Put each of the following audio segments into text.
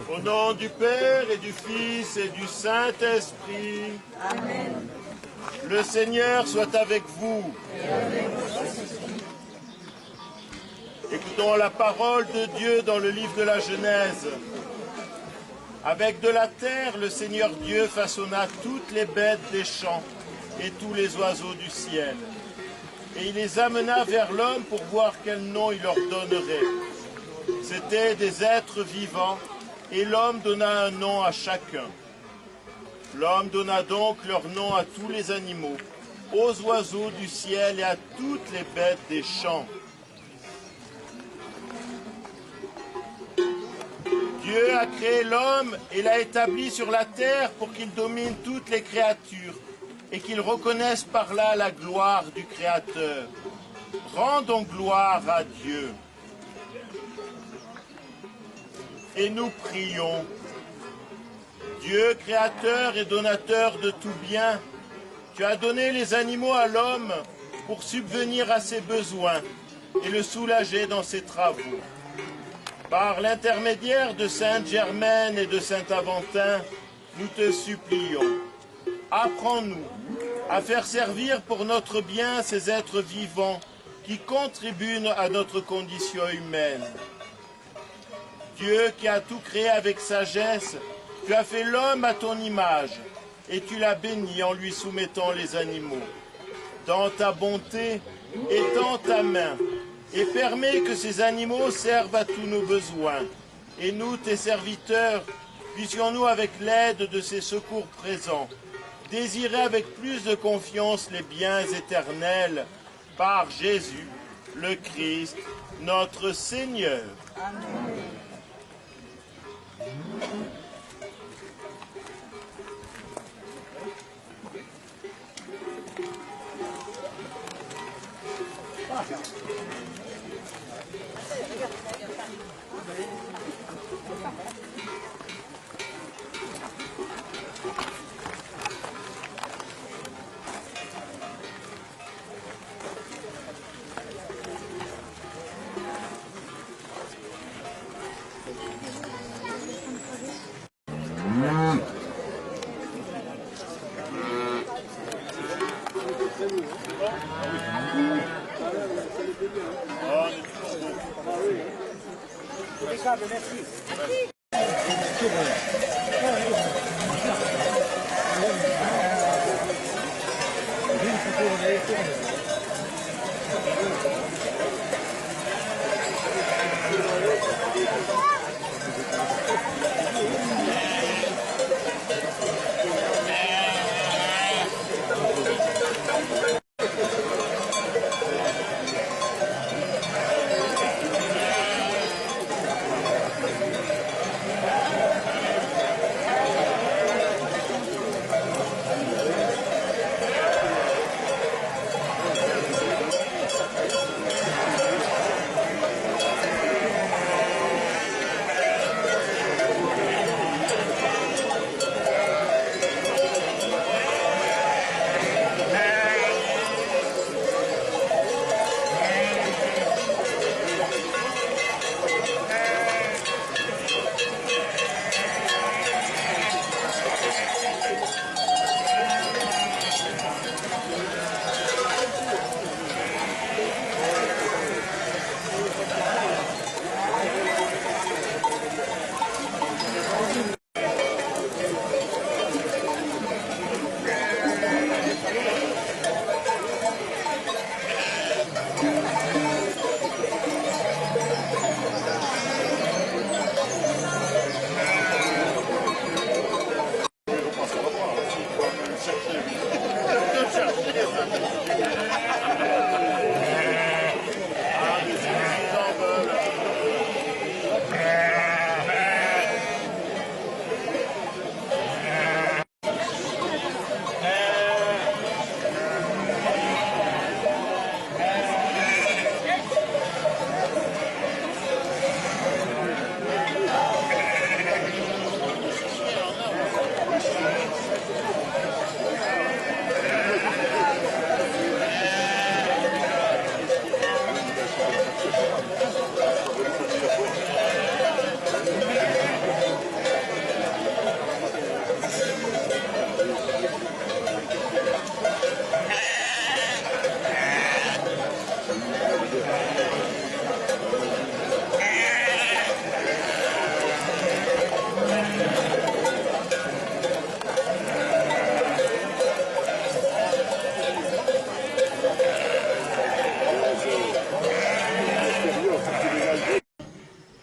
Au nom du Père et du Fils et du Saint-Esprit. Amen. Le Seigneur soit avec vous. Écoutons la parole de Dieu dans le livre de la Genèse. Avec de la terre, le Seigneur Dieu façonna toutes les bêtes des champs et tous les oiseaux du ciel. Et il les amena vers l'homme pour voir quel nom il leur donnerait. C'étaient des êtres vivants, et l'homme donna un nom à chacun. L'homme donna donc leur nom à tous les animaux, aux oiseaux du ciel et à toutes les bêtes des champs. Dieu a créé l'homme et l'a établi sur la terre pour qu'il domine toutes les créatures et qu'il reconnaisse par là la gloire du Créateur. Rendons gloire à Dieu. Et nous prions. Dieu, créateur et donateur de tout bien, tu as donné les animaux à l'homme pour subvenir à ses besoins et le soulager dans ses travaux. Par l'intermédiaire de Sainte Germaine et de Saint Aventin, nous te supplions. Apprends-nous à faire servir pour notre bien ces êtres vivants qui contribuent à notre condition humaine. Dieu qui a tout créé avec sagesse, tu as fait l'homme à ton image et tu l'as béni en lui soumettant les animaux. Dans ta bonté, étends ta main et permets que ces animaux servent à tous nos besoins. Et nous, tes serviteurs, puissions-nous, avec l'aide de ces secours présents, désirer avec plus de confiance les biens éternels par Jésus, le Christ, notre Seigneur. Amen.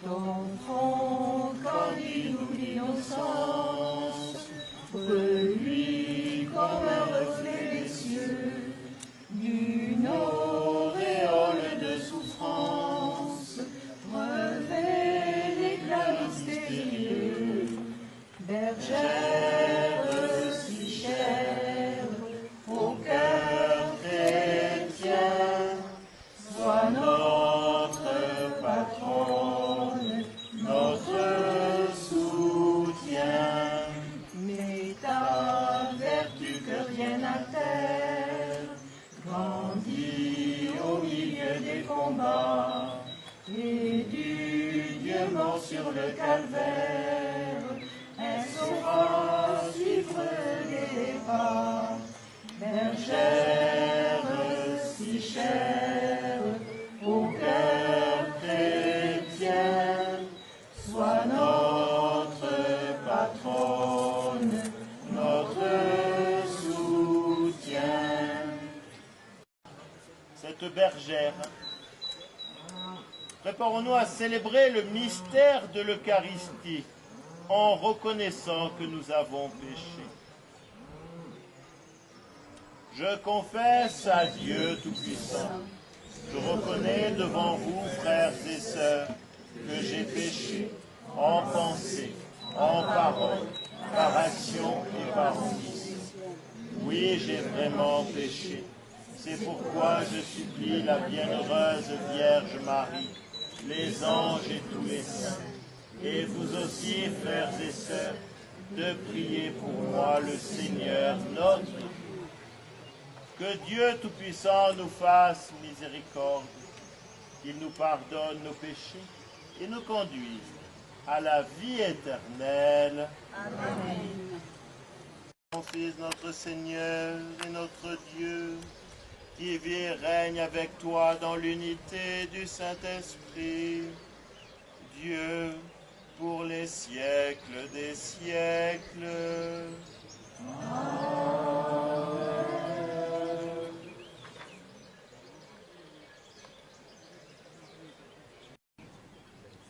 D'enfant comme il nous l'innocence, reluit comme un reflet des cieux, d'une auréole de souffrance, revêt l'éclat mystérieux, bergère si chère au cœur chrétien, sois notre patronne, notre soutien. Mais ta vertu que rien n'altère grandit au milieu des combats et du Dieu mort sur le calvaire. Elle saura suivre les pas, bergère si chère au cœur chrétien, sois notre patronne, notre soutien. Cette bergère, préparons-nous à célébrer le mystère de l'Eucharistie en reconnaissant que nous avons péché. Je confesse à Dieu Tout-Puissant, je reconnais devant vous, frères et sœurs, que j'ai péché en pensée, en parole, par action et par omission. Oui, j'ai vraiment péché. C'est pourquoi je supplie la bienheureuse Vierge Marie, les anges et tous les saints, et vous aussi, frères et sœurs, de prier pour moi le Seigneur notre Dieu. Que Dieu Tout-Puissant nous fasse miséricorde, qu'il nous pardonne nos péchés et nous conduise à la vie éternelle. Amen. Mon Fils, notre Seigneur et notre Dieu, qui vit et règne avec toi dans l'unité du Saint-Esprit, Dieu, pour les siècles des siècles.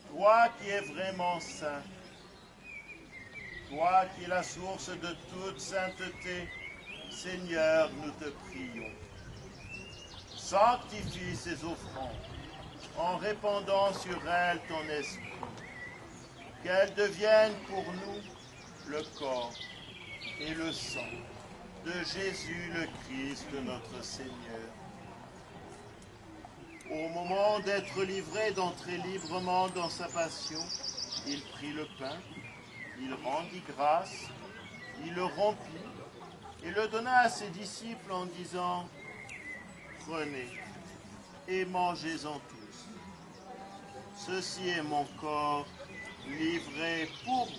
Toi qui es vraiment saint, toi qui es la source de toute sainteté, Seigneur, nous te prions. Sanctifie ces offrandes en répandant sur elles ton esprit, qu'elles deviennent pour nous le corps et le sang de Jésus le Christ, notre Seigneur. Au moment d'être livré, d'entrer librement dans sa passion, il prit le pain, il rendit grâce, il le rompit et le donna à ses disciples en disant « Prenez et mangez-en tous. Ceci est mon corps livré pour vous. »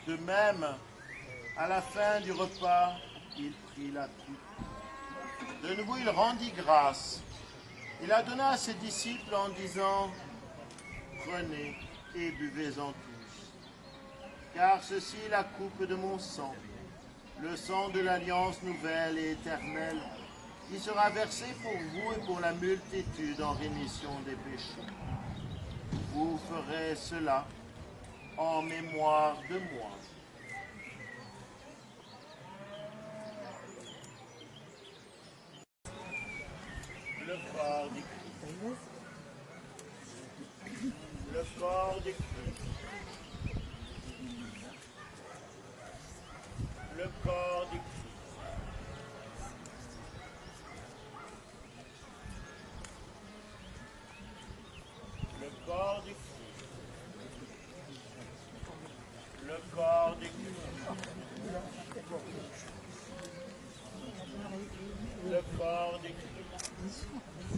De même, à la fin du repas, il prit la coupe. De nouveau, il rendit grâce. Il la donna à ses disciples en disant « Prenez et buvez-en tous. Car ceci est la coupe de mon sang, le sang de l'alliance nouvelle et éternelle, qui sera versé pour vous et pour la multitude en rémission des péchés. Vous ferez cela en mémoire de moi. » Le corps du Christ. Le corps du Christ. Le corps du Christ. Le corps du Christ. corps de Christ. Le corps de Christ.